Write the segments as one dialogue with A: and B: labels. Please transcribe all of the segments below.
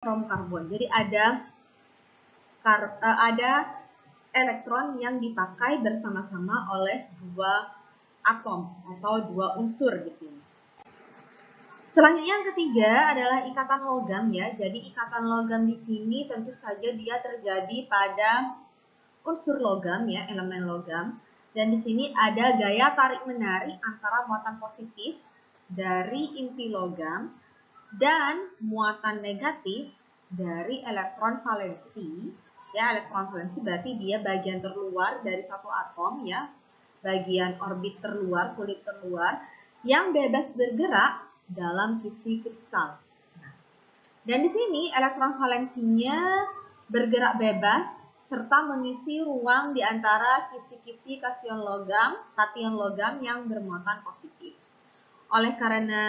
A: from karbon. Jadi ada elektron yang dipakai bersama-sama oleh dua atom atau dua unsur di sini. Selanjutnya yang ketiga adalah ikatan logam ya. Jadi ikatan logam di sini tentu saja dia terjadi pada unsur logam ya, elemen logam. Dan di sini ada gaya tarik menarik antara muatan positif dari inti logam dan muatan negatif dari elektron valensi. Ya, elektron valensi berarti dia bagian terluar dari satu atom ya, bagian orbit terluar, kulit terluar yang bebas bergerak dalam kisi kristal. Dan di sini elektron valensinya bergerak bebas serta mengisi ruang di antara kisi-kisi kation logam yang bermuatan positif. Oleh karena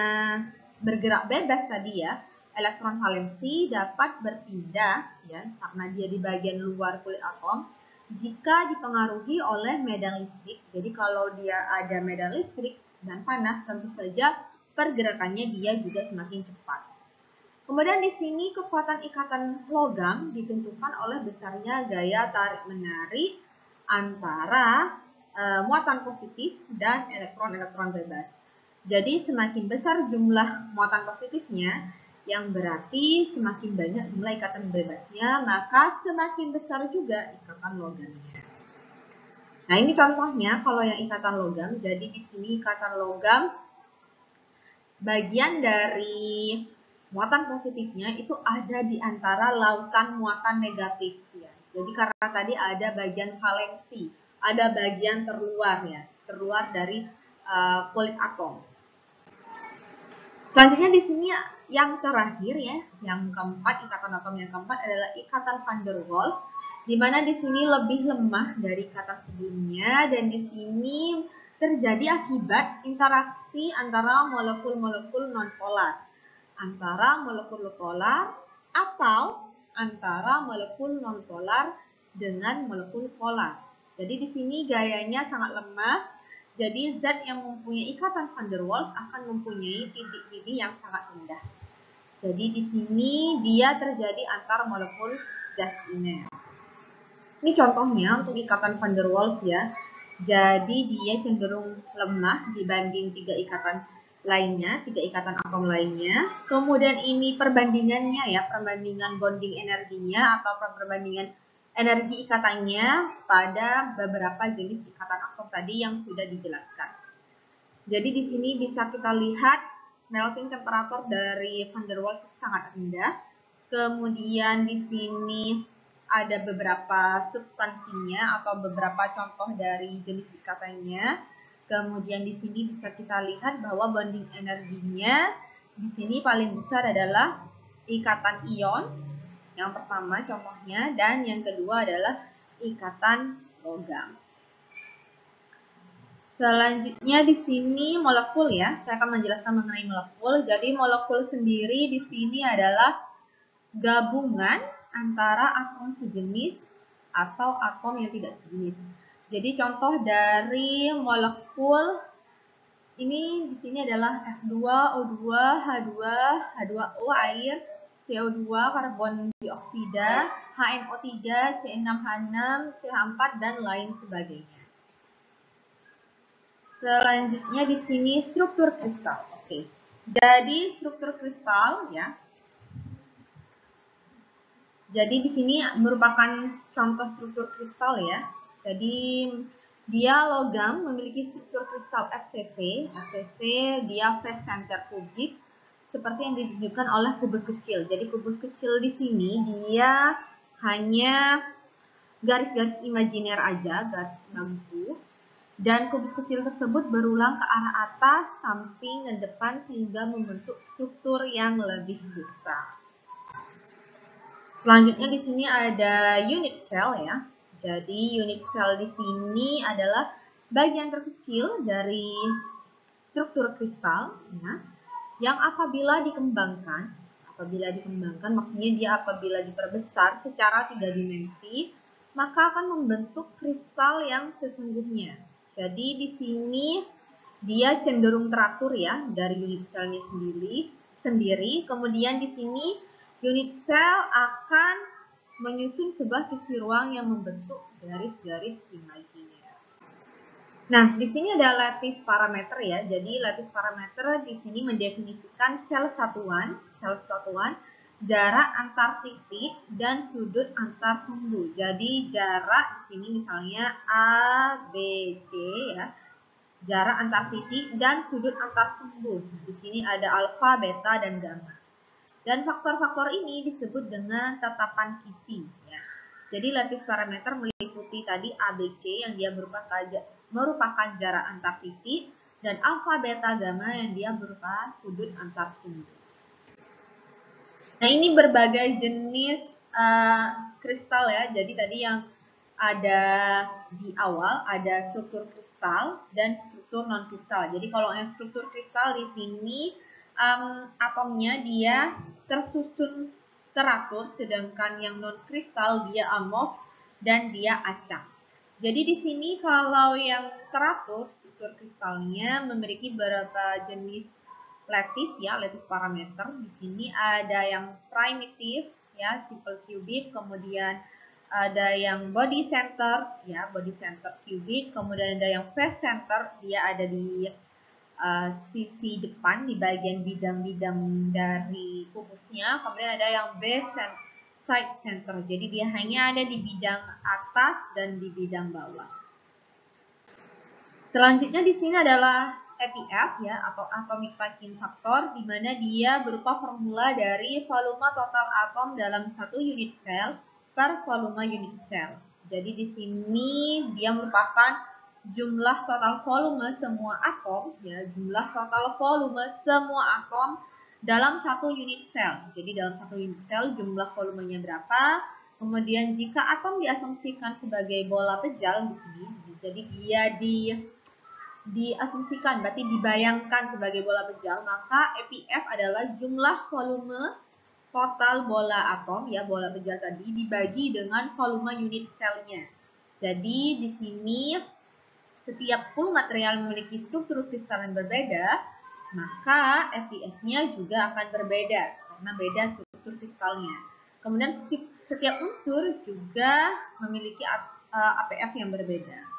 A: bergerak bebas tadi ya, elektron valensi dapat berpindah ya karena dia di bagian luar kulit atom jika dipengaruhi oleh medan listrik. Jadi kalau dia ada medan listrik dan panas, tentu saja pergerakannya dia juga semakin cepat. Kemudian di sini kekuatan ikatan logam ditentukan oleh besarnya gaya tarik menarik antara muatan positif dan elektron-elektron bebas. Jadi semakin besar jumlah muatan positifnya, yang berarti semakin banyak jumlah ikatan bebasnya, maka semakin besar juga ikatan logamnya. Nah, ini contohnya kalau yang ikatan logam. Jadi di sini ikatan logam bagian dari muatan positifnya itu ada di antara lautan muatan negatif ya. Jadi karena tadi ada bagian valensi, ada bagian terluar ya, terluar dari kulit atom. Selanjutnya di sini yang terakhir ya, yang keempat, ikatan atom yang keempat adalah ikatan van der Waals, di mana di sini lebih lemah dari ikatan sebelumnya dan di sini terjadi akibat interaksi antara molekul-molekul nonpolar, antara molekul polar atau antara molekul nonpolar dengan molekul polar. Jadi di sini gayanya sangat lemah. Jadi zat yang mempunyai ikatan van der Waals akan mempunyai titik-titik yang sangat rendah. Jadi di sini dia terjadi antar molekul gas iner. Ini contohnya untuk ikatan van der Waals ya. Jadi dia cenderung lemah dibanding tiga ikatan lainnya, tiga ikatan atom lainnya. Kemudian ini perbandingannya ya, perbandingan bonding energinya atau perbandingan energi ikatannya pada beberapa jenis ikatan atom tadi yang sudah dijelaskan. Jadi di sini bisa kita lihat melting temperature dari van der Waals sangat rendah. Kemudian di sini ada beberapa substansinya atau beberapa contoh dari jenis ikatannya. Kemudian di sini bisa kita lihat bahwa bonding energinya di sini paling besar adalah ikatan ion, yang pertama contohnya, dan yang kedua adalah ikatan logam. Selanjutnya di sini molekul ya, saya akan menjelaskan mengenai molekul. Jadi molekul sendiri di sini adalah gabungan antara atom sejenis atau atom yang tidak sejenis. Jadi contoh dari molekul ini di sini adalah F2O2 H2 H2O air, CO2 karbon dioksida, HNO3 C6H6 CH4 dan lain sebagainya. Selanjutnya di sini struktur kristal. Oke. Jadi struktur kristal ya. Jadi di sini merupakan contoh struktur kristal ya. Jadi dia logam memiliki struktur kristal FCC. FCC dia face center kubik seperti yang ditunjukkan oleh kubus kecil. Jadi kubus kecil di sini dia hanya garis-garis imajiner aja, garis lampu. Dan kubus kecil tersebut berulang ke arah atas, samping, dan depan sehingga membentuk struktur yang lebih besar. Selanjutnya di sini ada unit cell ya. Jadi unit cell di sini adalah bagian terkecil dari struktur kristal ya, yang apabila dikembangkan maksudnya dia apabila diperbesar secara 3 dimensi, maka akan membentuk kristal yang sesungguhnya. Jadi di sini dia cenderung teratur ya dari unit cellnya sendiri. Kemudian di sini unit sel akan menyusun sebuah sisi ruang yang membentuk garis-garis imajiner. Nah, di sini ada lattice parameter ya. Jadi lattice parameter di sini mendefinisikan sel satuan, jarak antar titik dan sudut antar sumbu. Jadi jarak di sini misalnya A, B, C ya. Jarak antar titik dan sudut antar sumbu. Di sini ada alfa, beta, dan gamma. Dan faktor-faktor ini disebut dengan tetapan kisi ya. Jadi lattice parameter meliputi tadi ABC yang dia merupakan jarak antar titik dan alfa, beta, gamma yang dia berupa sudut antar sumbu. Nah, ini berbagai jenis kristal ya. Jadi tadi yang ada di awal ada struktur kristal dan struktur non kristal. Jadi kalau yang struktur kristal di sini atomnya dia tersusun teratur, sedangkan yang non kristal dia amorf dan dia acak. Jadi di sini kalau yang teratur struktur kristalnya memiliki beberapa jenis lattice ya, lattice parameter. Di sini ada yang primitive ya, simple cubic, kemudian ada yang body center ya, body center cubic, kemudian ada yang face center, dia ada di sisi depan di bagian bidang-bidang dari kubusnya, kemudian ada yang base side center, jadi dia hanya ada di bidang atas dan di bidang bawah. Selanjutnya di sini adalah ATF ya, atau atomic packing factor, di mana dia berupa formula dari volume total atom dalam satu unit sel per volume unit sel. Jadi di sini dia merupakan jumlah total volume semua atom ya, jumlah total volume semua atom dalam satu unit sel. Jadi dalam satu unit sel jumlah volumenya berapa? Kemudian jika atom diasumsikan sebagai bola pejal di sini, jadi dia diasumsikan, berarti dibayangkan sebagai bola pejal, maka APF adalah jumlah volume total bola atom ya, bola pejal tadi dibagi dengan volume unit selnya. Jadi di sini setiap 10 material memiliki struktur kristal yang berbeda, maka APF-nya juga akan berbeda karena beda struktur kristalnya. Kemudian setiap unsur juga memiliki APF yang berbeda.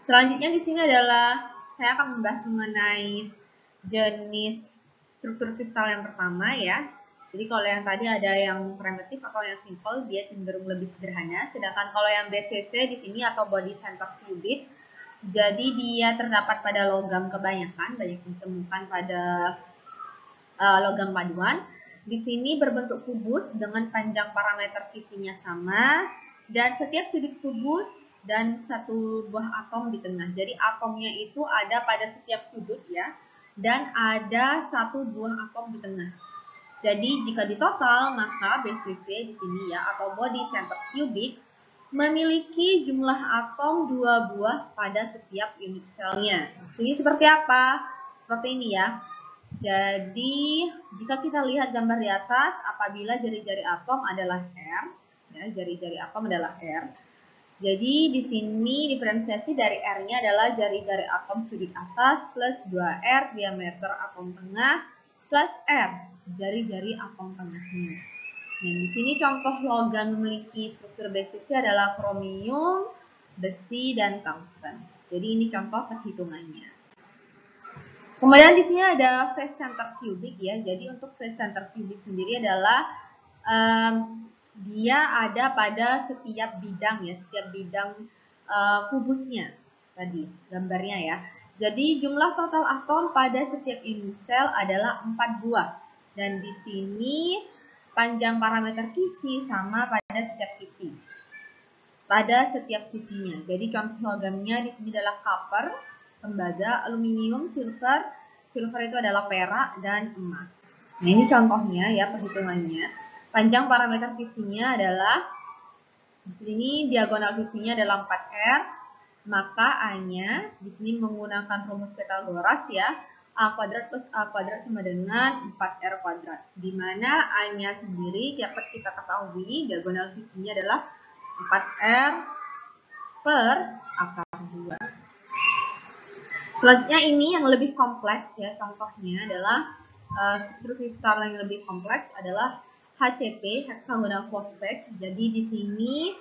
A: Selanjutnya di sini adalah saya akan membahas mengenai jenis struktur kristal yang pertama ya. Jadi kalau yang tadi ada yang primitif atau yang simple, dia cenderung lebih sederhana. Sedangkan kalau yang BCC di sini atau body center cubic, jadi dia terdapat pada logam kebanyakan, banyak ditemukan pada logam paduan. Di sini berbentuk kubus dengan panjang parameter visinya sama, dan setiap sudut kubus dan satu buah atom di tengah. Jadi atomnya itu ada pada setiap sudut ya, dan ada satu buah atom di tengah. Jadi jika ditotal, maka BCC di sini ya, atau body center cubic, memiliki jumlah atom 2 buah pada setiap unit selnya. Jadi seperti apa? Seperti ini ya. Jadi jika kita lihat gambar di atas, apabila jari-jari atom adalah R, ya, jari-jari atom adalah R. Jadi di sini diferensiasi dari R-nya adalah jari-jari atom sudut atas plus 2R diameter atom tengah plus R, jari-jari atom tengahnya. Nah, di sini contoh logam memiliki struktur BCC adalah kromium, besi, dan tungsten. Jadi ini contoh perhitungannya. Kemudian di sini ada face center cubic ya. Jadi untuk face center cubic sendiri adalah dia ada pada setiap bidang ya, setiap bidang kubusnya tadi gambarnya ya. Jadi jumlah total atom pada setiap unit sel adalah 4 buah. Dan di sini panjang parameter kisi sama pada setiap kisi, pada setiap sisinya. Jadi contoh logamnya di sini adalah copper, tembaga, aluminium, silver. Silver itu adalah perak dan emas. Nah ini contohnya ya, perhitungannya. Panjang parameter kisinya adalah, di sini diagonal kisinya adalah 4R, maka A-nya di sini menggunakan rumus Pythagoras ya. A kuadrat plus A kuadrat sama dengan 4R kuadrat. Di mana A-nya sendiri dapat kita ketahui diagonal sisinya adalah 4R per akar 2. Selanjutnya ini yang lebih kompleks ya, contohnya adalah struktur kristal yang lebih kompleks adalah HCP, hexagonal fosfat. Jadi di sini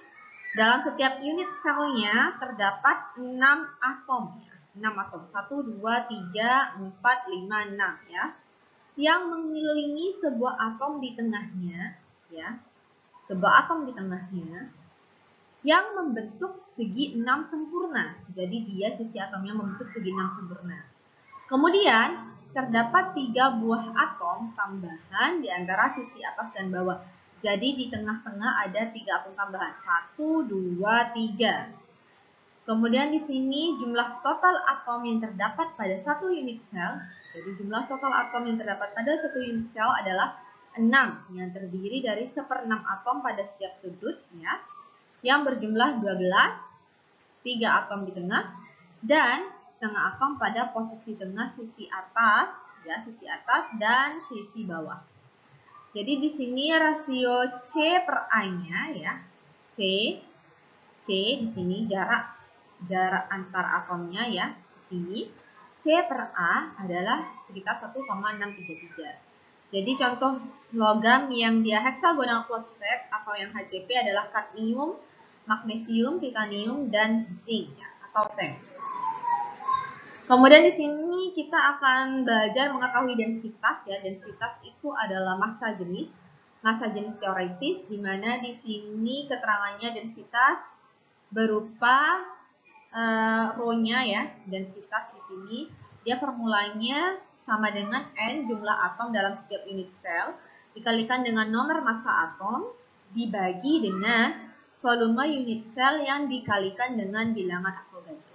A: dalam setiap unit selnya terdapat 6 atom. 6 atom. 1, 2, 3, 4, 5, 6 ya. Yang mengelilingi sebuah atom di tengahnya ya. Sebuah atom di tengahnya yang membentuk segi 6 sempurna. Jadi dia sisi atomnya membentuk segi 6 sempurna. Kemudian terdapat 3 buah atom tambahan di antara sisi atas dan bawah. Jadi di tengah-tengah ada 3 atom tambahan. 1, 2, 3. Kemudian di sini jumlah total atom yang terdapat pada satu unit sel. Jadi jumlah total atom yang terdapat pada satu unit sel adalah 6 yang terdiri dari 1/6 atom pada setiap sudut ya. Yang berjumlah 12, 3 atom di tengah dan setengah atom pada posisi tengah sisi atas ya, sisi atas dan sisi bawah. Jadi di sini rasio C per A-nya ya. C di sini jarak antar atomnya ya. Di sini C per A adalah sekitar 1,633. Jadi contoh logam yang dia hexagonal fosfat atau yang HCP adalah kadmium, magnesium, titanium, dan zinc ya, atau seng. Kemudian di sini kita akan belajar mengetahui densitas ya. Densitas itu adalah massa jenis teoritis, di mana di sini keterangannya densitas berupa rho-nya ya. Densitas di sini dia formulanya sama dengan N jumlah atom dalam setiap unit sel dikalikan dengan nomor massa atom dibagi dengan volume unit sel yang dikalikan dengan bilangan Avogadro.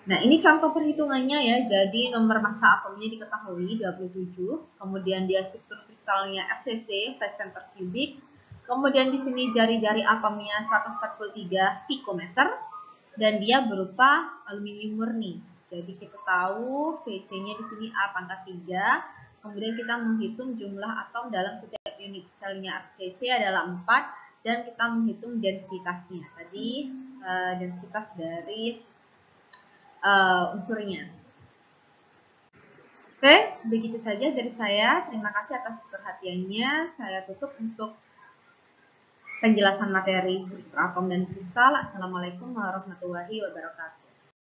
A: Nah, ini contoh perhitungannya ya. Jadi nomor massa atomnya diketahui 27, kemudian dia struktur kristalnya FCC, phase center cubic. Kemudian di sini jari-jari atomnya 143 pikometer dan dia berupa aluminium murni. Jadi kita tahu Vc-nya di sini A pangkat 3. Kemudian kita menghitung jumlah atom dalam setiap unit selnya FCC adalah 4 dan kita menghitung densitasnya. Tadi densitas dari unsurnya. Oke, begitu saja dari saya. Terima kasih atas perhatiannya. Saya tutup untuk penjelasan materi struktur atom dan kristal. Assalamualaikum warahmatullahi wabarakatuh.